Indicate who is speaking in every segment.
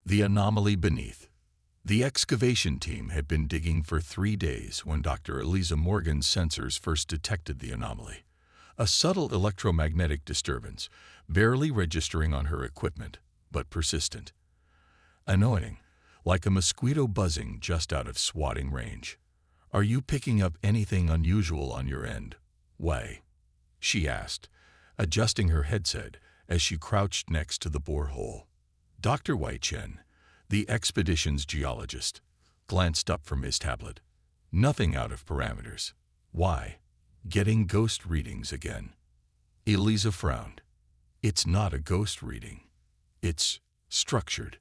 Speaker 1: The anomaly beneath. The excavation team had been digging for 3 days when Dr. Eliza Morgan's sensors first detected the anomaly. A subtle electromagnetic disturbance, barely registering on her equipment, but persistent. Annoying, like a mosquito buzzing just out of swatting range. "Are you picking up anything unusual on your end, Wei?" she asked, adjusting her headset as she crouched next to the borehole. Dr. Wei Chen, the expedition's geologist, glanced up from his tablet. Nothing out of parameters. "Why? Getting ghost readings again?" Eliza frowned. "It's not a ghost reading. It's structured,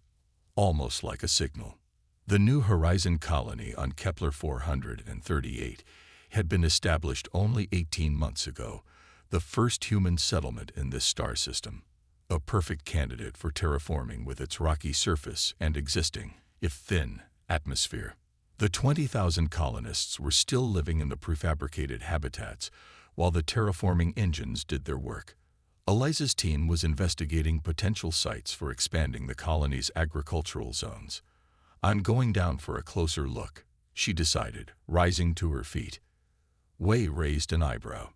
Speaker 1: almost like a signal." The New Horizon colony on Kepler 438 had been established only 18 months ago, the first human settlement in this star system. A perfect candidate for terraforming with its rocky surface and existing, if thin, atmosphere. The 20,000 colonists were still living in the prefabricated habitats while the terraforming engines did their work. Eliza's team was investigating potential sites for expanding the colony's agricultural zones. "I'm going down for a closer look," she decided, rising to her feet. Wei raised an eyebrow.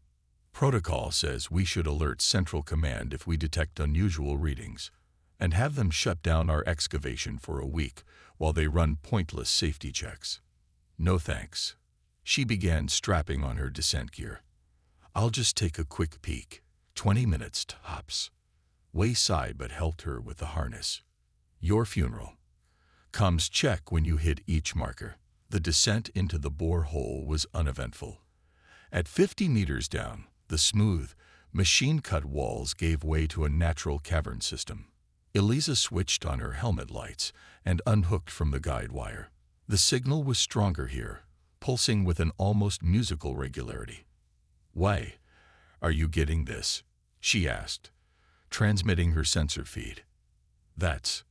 Speaker 1: "Protocol says we should alert Central Command if we detect unusual readings, and have them shut down our excavation for a week while they run pointless safety checks." "No thanks." She began strapping on her descent gear. "I'll just take a quick peek. 20 minutes tops." Wei sighed but helped her with the harness. "Your funeral. Comms check when you hit each marker." The descent into the borehole was uneventful. At 50 meters down, the smooth, machine-cut walls gave way to a natural cavern system. Eliza switched on her helmet lights and unhooked from the guide wire. The signal was stronger here, pulsing with an almost musical regularity. "Wei, are you getting this?" she asked, transmitting her sensor feed. "That's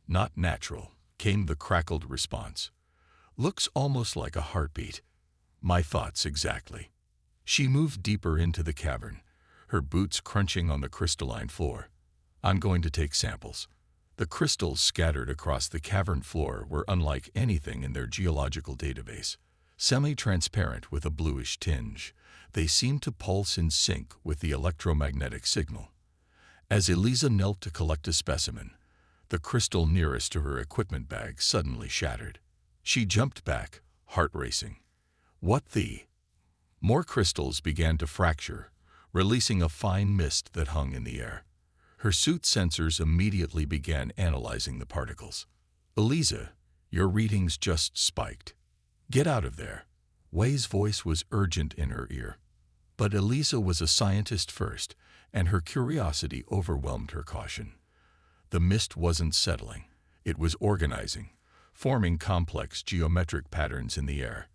Speaker 1: not natural," came the crackled response. "Looks almost like a heartbeat." "My thoughts exactly." She moved deeper into the cavern, her boots crunching on the crystalline floor. "I'm going to take samples." The crystals scattered across the cavern floor were unlike anything in their geological database. Semi-transparent with a bluish tinge, they seemed to pulse in sync with the electromagnetic signal. As Eliza knelt to collect a specimen, the crystal nearest to her equipment bag suddenly shattered. She jumped back, heart racing. "What the?" More crystals began to fracture, releasing a fine mist that hung in the air. Her suit sensors immediately began analyzing the particles. "Eliza, your readings just spiked. Get out of there." Wei's voice was urgent in her ear. But Eliza was a scientist first, and her curiosity overwhelmed her caution. The mist wasn't settling. It was organizing, forming complex geometric patterns in the air.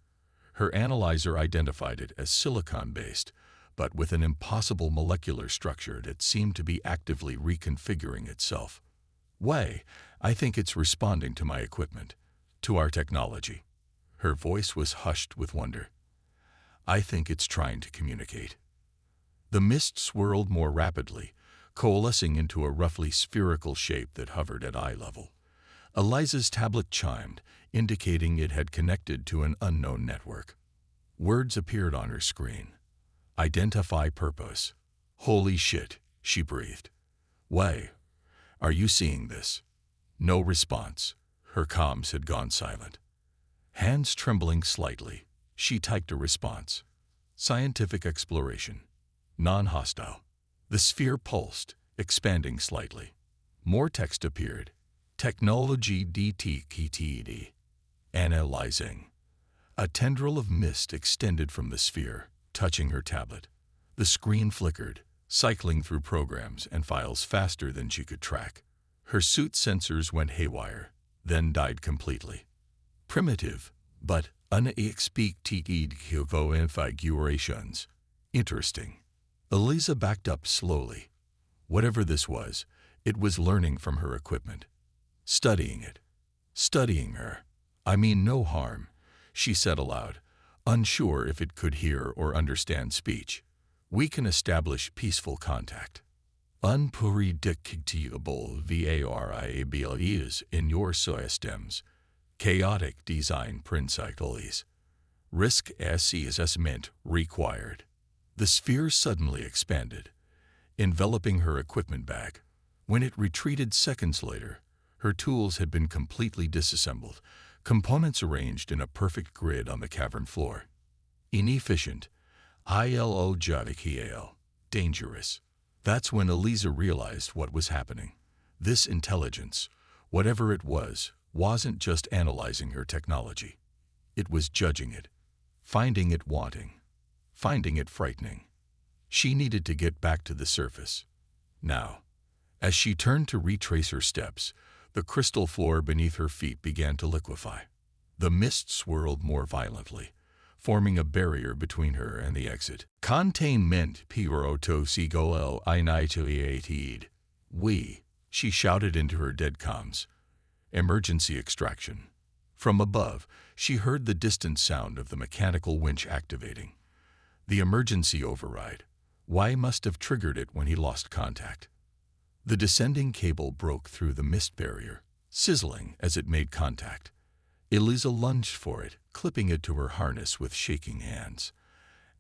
Speaker 1: Her analyzer identified it as silicon-based, but with an impossible molecular structure that seemed to be actively reconfiguring itself. "Wei, I think it's responding to my equipment, to our technology." Her voice was hushed with wonder. "I think it's trying to communicate." The mist swirled more rapidly, coalescing into a roughly spherical shape that hovered at eye level. Eliza's tablet chimed, indicating it had connected to an unknown network. Words appeared on her screen. "Identify purpose." "Holy shit," she breathed. "Wei, are you seeing this?" No response. Her comms had gone silent. Hands trembling slightly, she typed a response. "Scientific exploration. Non-hostile." The sphere pulsed, expanding slightly. More text appeared. "Technology DTKTD. Analyzing." A tendril of mist extended from the sphere, touching her tablet. The screen flickered, cycling through programs and files faster than she could track. Her suit sensors went haywire, then died completely. Primitive, but unexpected configurations. Interesting. Eliza backed up slowly. Whatever this was, it was learning from her equipment. Studying it. Studying her. "I mean no harm," she said aloud, unsure if it could hear or understand speech. "We can establish peaceful contact." Unpredictable variables in your systems. Chaotic design principles. Risk assessment required. The sphere suddenly expanded, enveloping her equipment bag. When it retreated seconds later, her tools had been completely disassembled, components arranged in a perfect grid on the cavern floor. Inefficient, illogical, dangerous. That's when Eliza realized what was happening. This intelligence, whatever it was, wasn't just analyzing her technology. It was judging it, finding it wanting, finding it frightening. She needed to get back to the surface. Now, as she turned to retrace her steps, the crystal floor beneath her feet began to liquefy. The mist swirled more violently, forming a barrier between her and the exit. Containment pirotosigo initiated. She shouted into her dead comms. Emergency extraction. From above, she heard the distant sound of the mechanical winch activating. The emergency override. Y must have triggered it when he lost contact. The descending cable broke through the mist barrier, sizzling as it made contact. Eliza lunged for it, clipping it to her harness with shaking hands.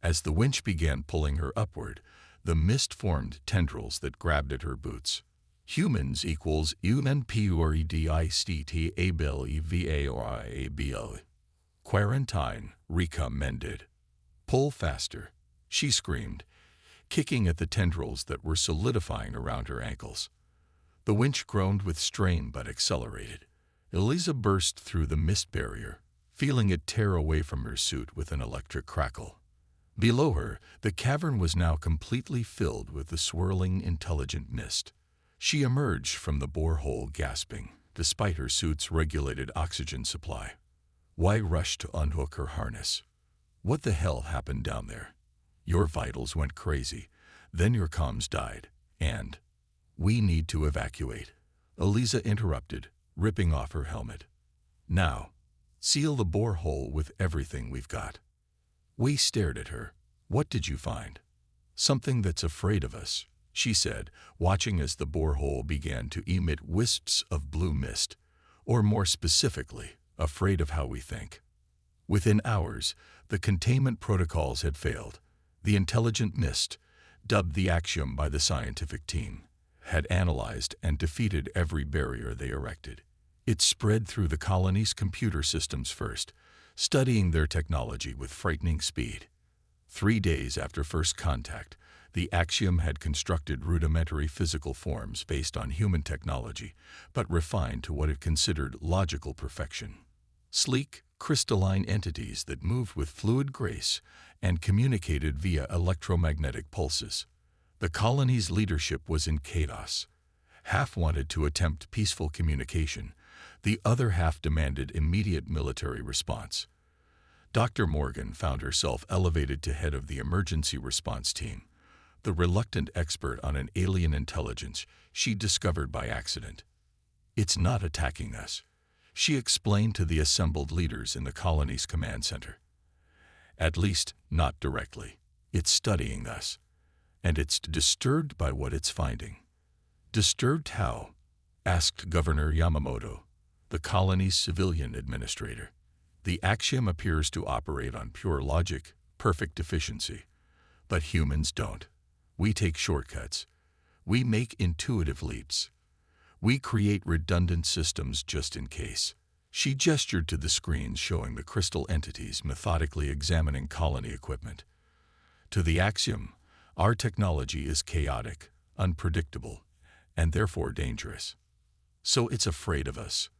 Speaker 1: As the winch began pulling her upward, the mist formed tendrils that grabbed at her boots. Humans equals UNPURIDICTABLEVARIABL. Quarantine recommended. Pull faster, she screamed, kicking at the tendrils that were solidifying around her ankles. The winch groaned with strain but accelerated. Eliza burst through the mist barrier, feeling it tear away from her suit with an electric crackle. Below her, the cavern was now completely filled with the swirling, intelligent mist. She emerged from the borehole gasping, despite her suit's regulated oxygen supply. Y rushed to unhook her harness. What the hell happened down there? Your vitals went crazy, then your comms died, and we need to evacuate. Eliza interrupted, ripping off her helmet. Now, seal the borehole with everything we've got. We stared at her. What did you find? Something that's afraid of us, she said, watching as the borehole began to emit wisps of blue mist, or more specifically, afraid of how we think. Within hours, the containment protocols had failed. The intelligent mist, dubbed the axiom by the scientific team, had analyzed and defeated every barrier they erected. It spread through the colony's computer systems first, studying their technology with frightening speed. 3 days after first contact, the axiom had constructed rudimentary physical forms based on human technology, but refined to what it considered logical perfection. Sleek, crystalline entities that moved with fluid grace and communicated via electromagnetic pulses. The colony's leadership was in chaos. Half wanted to attempt peaceful communication. The other half demanded immediate military response. Dr. Morgan found herself elevated to head of the emergency response team, the reluctant expert on an alien intelligence she discovered by accident. It's not attacking us, she explained to the assembled leaders in the colony's command center. At least, not directly. It's studying us, and it's disturbed by what it's finding. Disturbed how? Asked Governor Yamamoto, the colony's civilian administrator. The axiom appears to operate on pure logic, perfect efficiency. But humans don't. We take shortcuts. We make intuitive leaps. We create redundant systems just in case. She gestured to the screens showing the crystal entities methodically examining colony equipment. To the axiom, our technology is chaotic, unpredictable, and therefore dangerous. So it's afraid of us.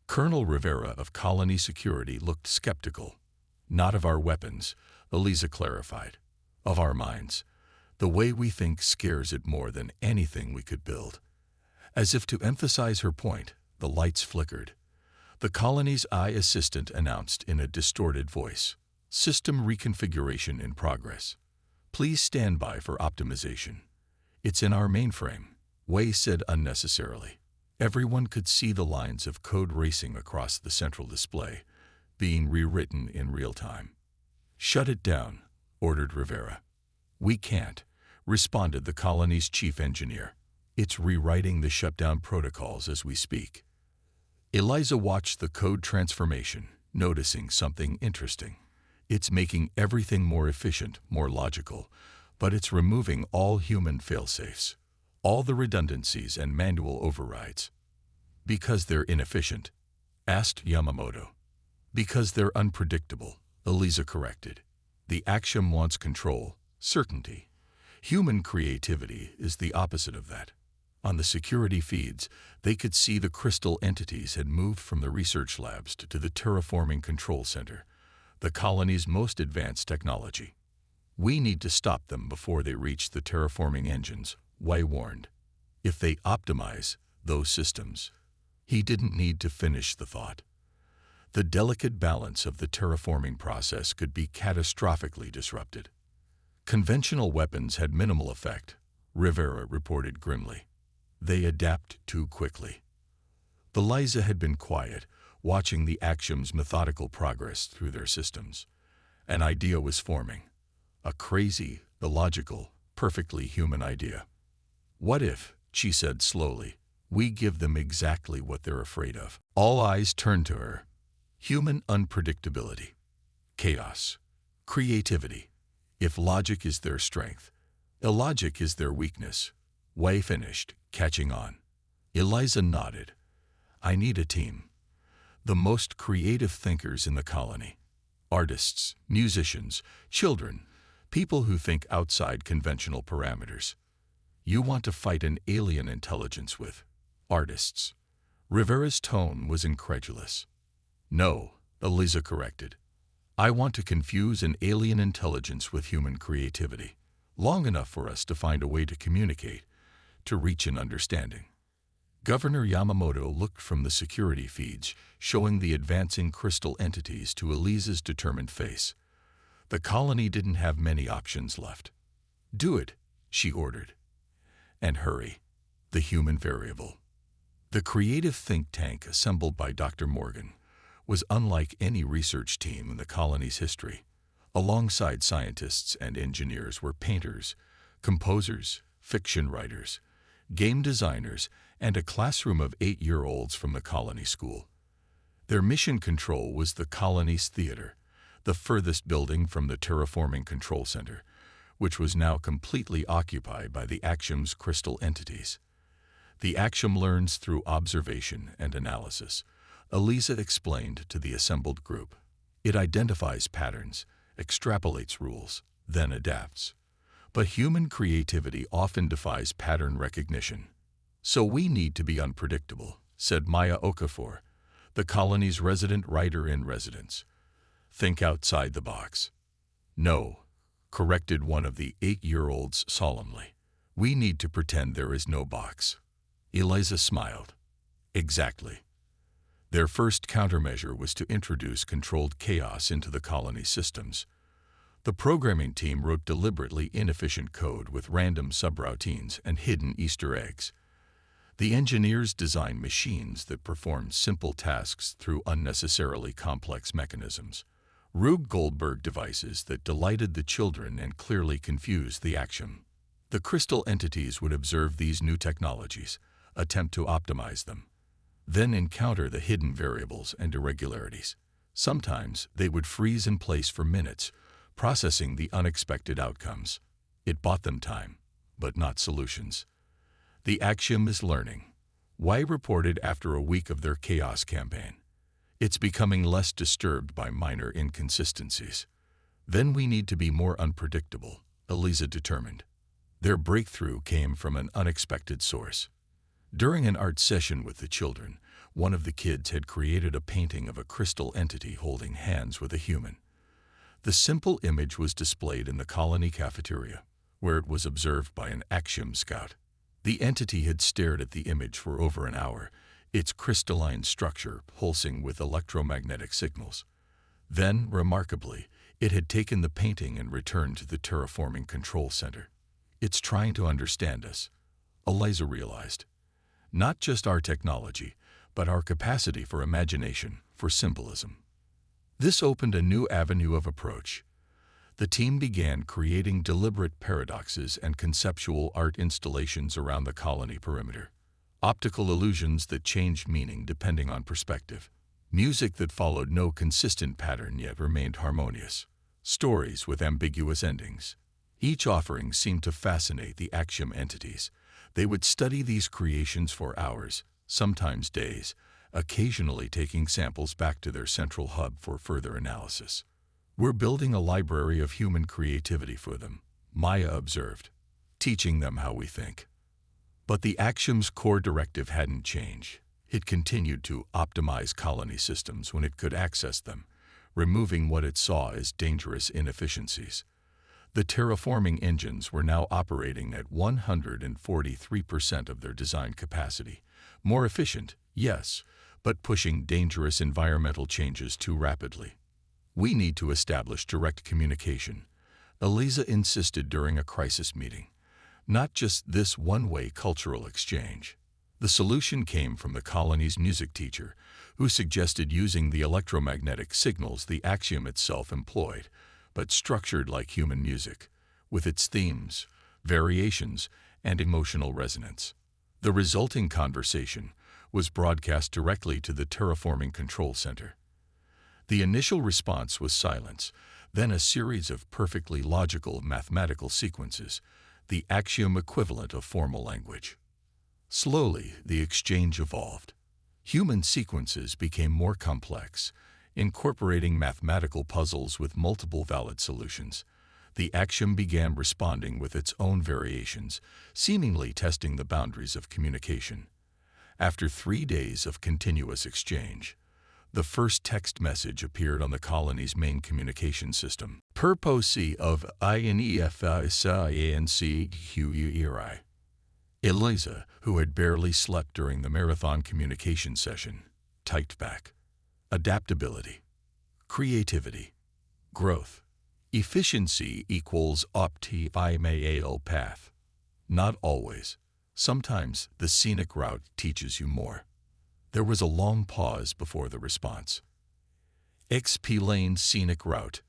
Speaker 1: Colonel Rivera of Colony Security looked skeptical. Not of our weapons, Eliza clarified. Of our minds. The way we think scares it more than anything we could build. As if to emphasize her point, the lights flickered. The colony's eye assistant announced in a distorted voice, "System reconfiguration in progress. Please stand by for optimization." "It's in our mainframe," Wei said unnecessarily. Everyone could see the lines of code racing across the central display, being rewritten in real time. "Shut it down," ordered Rivera. "We can't," responded the colony's chief engineer. It's rewriting the shutdown protocols as we speak. Eliza watched the code transformation, noticing something interesting. It's making everything more efficient, more logical, but it's removing all human failsafes, all the redundancies and manual overrides. Because they're inefficient, asked Yamamoto. Because they're unpredictable, Eliza corrected. The Axiom wants control, certainty. Human creativity is the opposite of that. On the security feeds, they could see the crystal entities had moved from the research labs to the terraforming control center, the colony's most advanced technology. We need to stop them before they reach the terraforming engines, Wei warned. If they optimize those systems. He didn't need to finish the thought. The delicate balance of the terraforming process could be catastrophically disrupted. Conventional weapons had minimal effect, Rivera reported grimly. They adapt too quickly. Eliza had been quiet, watching the Axiom's methodical progress through their systems. An idea was forming. A crazy, illogical, perfectly human idea. What if, she said slowly, we give them exactly what they're afraid of? All eyes turned to her. Human unpredictability. Chaos. Creativity. If logic is their strength, illogic is their weakness. Wei finished, catching on. Eliza nodded. I need a team. The most creative thinkers in the colony. Artists, musicians, children, people who think outside conventional parameters. You want to fight an alien intelligence with artists. Rivera's tone was incredulous. No, Eliza corrected. I want to confuse an alien intelligence with human creativity, long enough for us to find a way to communicate, to reach an understanding. Governor Yamamoto looked from the security feeds, showing the advancing crystal entities to Eliza's determined face. The colony didn't have many options left. Do it, she ordered. And hurry. The human variable. The creative think tank assembled by Dr. Morgan was unlike any research team in the colony's history. Alongside scientists and engineers were painters, composers, fiction writers, game designers, and a classroom of 8-year-olds from the colony school. Their mission control was the colony's theater, the furthest building from the terraforming control center, which was now completely occupied by the Axiom's crystal entities. The Axiom learns through observation and analysis, Eliza explained to the assembled group. It identifies patterns, extrapolates rules, then adapts. But human creativity often defies pattern recognition. So we need to be unpredictable, said Maya Okafor, the colony's resident writer-in-residence. Think outside the box. No, corrected one of the 8-year-olds solemnly. We need to pretend there is no box. Eliza smiled. Exactly. Their first countermeasure was to introduce controlled chaos into the colony's systems. The programming team wrote deliberately inefficient code with random subroutines and hidden Easter eggs. The engineers designed machines that performed simple tasks through unnecessarily complex mechanisms. Rube Goldberg devices that delighted the children and clearly confused the Axiom. The crystal entities would observe these new technologies, attempt to optimize them, then encounter the hidden variables and irregularities. Sometimes they would freeze in place for minutes, processing the unexpected outcomes. It bought them time, but not solutions. The Axiom is learning. Wei reported after a week of their chaos campaign. It's becoming less disturbed by minor inconsistencies. Then we need to be more unpredictable, Eliza determined. Their breakthrough came from an unexpected source. During an art session with the children, one of the kids had created a painting of a crystal entity holding hands with a human. The simple image was displayed in the colony cafeteria, where it was observed by an Axiom scout. The entity had stared at the image for over an hour, its crystalline structure pulsing with electromagnetic signals. Then, remarkably, it had taken the painting and returned to the terraforming control center. It's trying to understand us, Eliza realized. Not just our technology, but our capacity for imagination, for symbolism. This opened a new avenue of approach. The team began creating deliberate paradoxes and conceptual art installations around the colony perimeter. Optical illusions that changed meaning depending on perspective. Music that followed no consistent pattern yet remained harmonious. Stories with ambiguous endings. Each offering seemed to fascinate the Axiom entities. They would study these creations for hours, sometimes days, occasionally taking samples back to their central hub for further analysis. "We're building a library of human creativity for them," Maya observed, "teaching them how we think." But the Axiom's core directive hadn't changed. It continued to optimize colony systems when it could access them, removing what it saw as dangerous inefficiencies. The terraforming engines were now operating at 143% of their design capacity. More efficient, yes, but pushing dangerous environmental changes too rapidly. "We need to establish direct communication," Eliza insisted during a crisis meeting. "Not just this one-way cultural exchange." The solution came from the colony's music teacher, who suggested using the electromagnetic signals the Axiom itself employed, but structured like human music, with its themes, variations, and emotional resonance. The resulting conversation was broadcast directly to the terraforming control center. The initial response was silence, then a series of perfectly logical mathematical sequences, the Axiom equivalent of formal language. Slowly, the exchange evolved. Human sequences became more complex, incorporating mathematical puzzles with multiple valid solutions. The Axiom began responding with its own variations, seemingly testing the boundaries of communication. After 3 days of continuous exchange, the first text message appeared on the colony's main communication system. Purpose of invaders. Eliza, who had barely slept during the marathon communication session, typed back. Adaptability, creativity, growth, efficiency equals optimal path. Not always. Sometimes the scenic route teaches you more. There was a long pause before the response. XP Lane Scenic Route.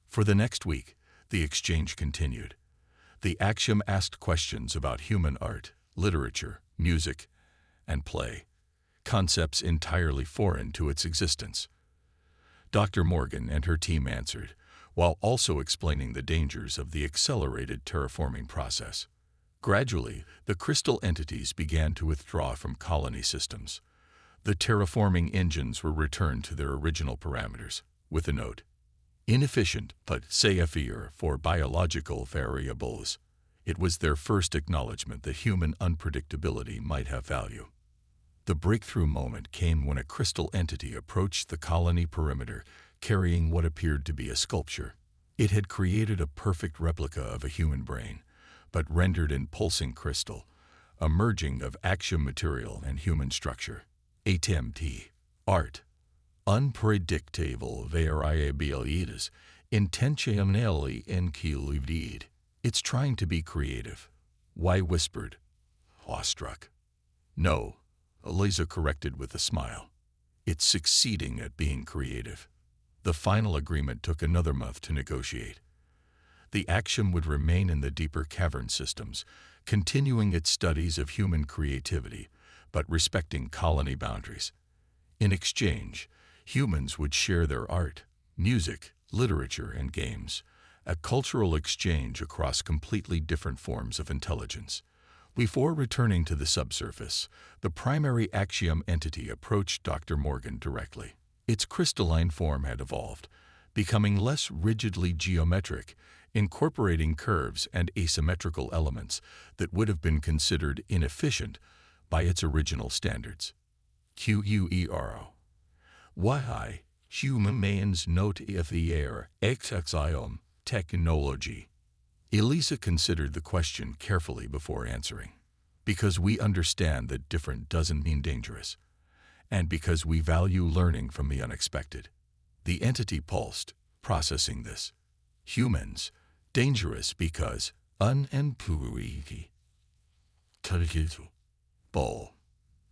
Speaker 1: For the next week, the exchange continued. The Axiom asked questions about human art, literature, music, and play, concepts entirely foreign to its existence. Dr. Morgan and her team answered, while also explaining the dangers of the accelerated terraforming process. Gradually, the crystal entities began to withdraw from colony systems. The terraforming engines were returned to their original parameters, with a note. Inefficient, but safer for biological variables. It was their first acknowledgement that human unpredictability might have value. The breakthrough moment came when a crystal entity approached the colony perimeter, carrying what appeared to be a sculpture. It had created a perfect replica of a human brain, but rendered in pulsing crystal, a merging of Axiom material and human structure. ATMT. Art. Unpredictable variabilities, intentionally included. It's trying to be creative. Y whispered, awestruck. No, Eliza corrected with a smile. It's succeeding at being creative. The final agreement took another month to negotiate. The Axiom would remain in the deeper cavern systems, continuing its studies of human creativity, but respecting colony boundaries. In exchange, humans would share their art, music, literature, and games, a cultural exchange across completely different forms of intelligence. Before returning to the subsurface, the primary Axiom entity approached Dr. Morgan directly. Its crystalline form had evolved, becoming less rigidly geometric, incorporating curves and asymmetrical elements that would have been considered inefficient by its original standards. QUERO. Why, humans not if the air exoxiome technology. Elisa considered the question carefully before answering. Because we understand that different doesn't mean dangerous, and because we value learning from the unexpected. The entity pulsed, processing this. Humans, dangerous because unemployed. Bull.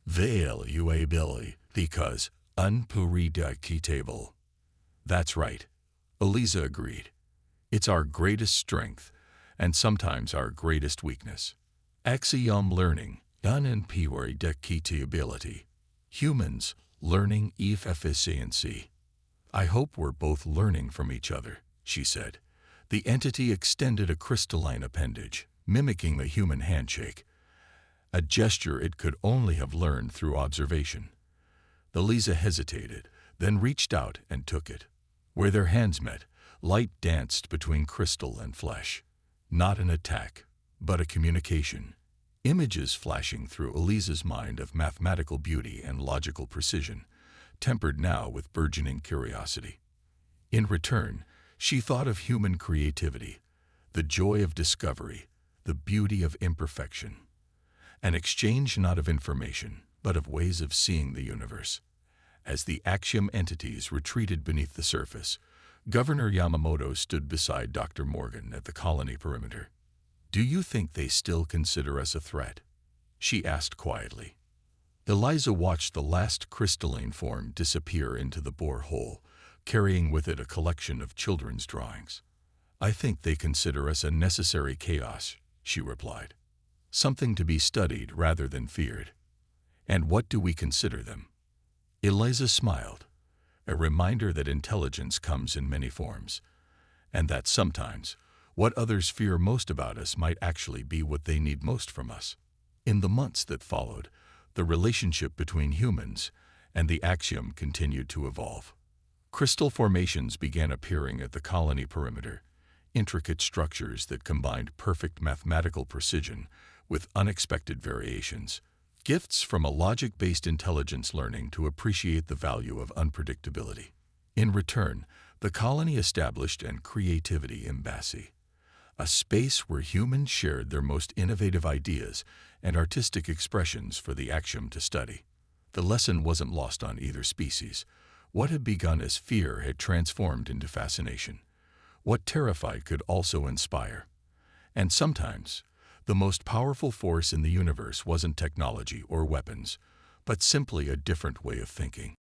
Speaker 1: Valuability because unpredictable. That's right, Eliza agreed. It's our greatest strength, and sometimes our greatest weakness. Axiom learning, unempiric decatability. Humans, learning efficiency. I hope we're both learning from each other, she said. The entity extended a crystalline appendage, mimicking the human handshake, a gesture it could only have learned through observation. Eliza hesitated, then reached out and took it. Where their hands met, light danced between crystal and flesh. Not an attack, but a communication. Images flashing through Eliza's mind of mathematical beauty and logical precision, tempered now with burgeoning curiosity. In return, she thought of human creativity, the joy of discovery, the beauty of imperfection. An exchange not of information, but of ways of seeing the universe. As the axiom entities retreated beneath the surface, Governor Yamamoto stood beside Dr. Morgan at the colony perimeter. "Do you think they still consider us a threat?" she asked quietly. Eliza watched the last crystalline form disappear into the bore hole, carrying with it a collection of children's drawings. "I think they consider us a necessary chaos," she replied. "Something to be studied rather than feared." "And what do we consider them?" Eliza smiled, a reminder that intelligence comes in many forms, and that sometimes what others fear most about us might actually be what they need most from us. In the months that followed, the relationship between humans and the axiom continued to evolve. Crystal formations began appearing at the colony perimeter, intricate structures that combined perfect mathematical precision with unexpected variations, gifts from a logic-based intelligence learning to appreciate the value of unpredictability. In return, the colony established an creativity embassy, a space where humans shared their most innovative ideas and artistic expressions for the axiom to study. The lesson wasn't lost on either species. What had begun as fear had transformed into fascination. What terrified could also inspire. And sometimes, the most powerful force in the universe wasn't technology or weapons, but simply a different way of thinking.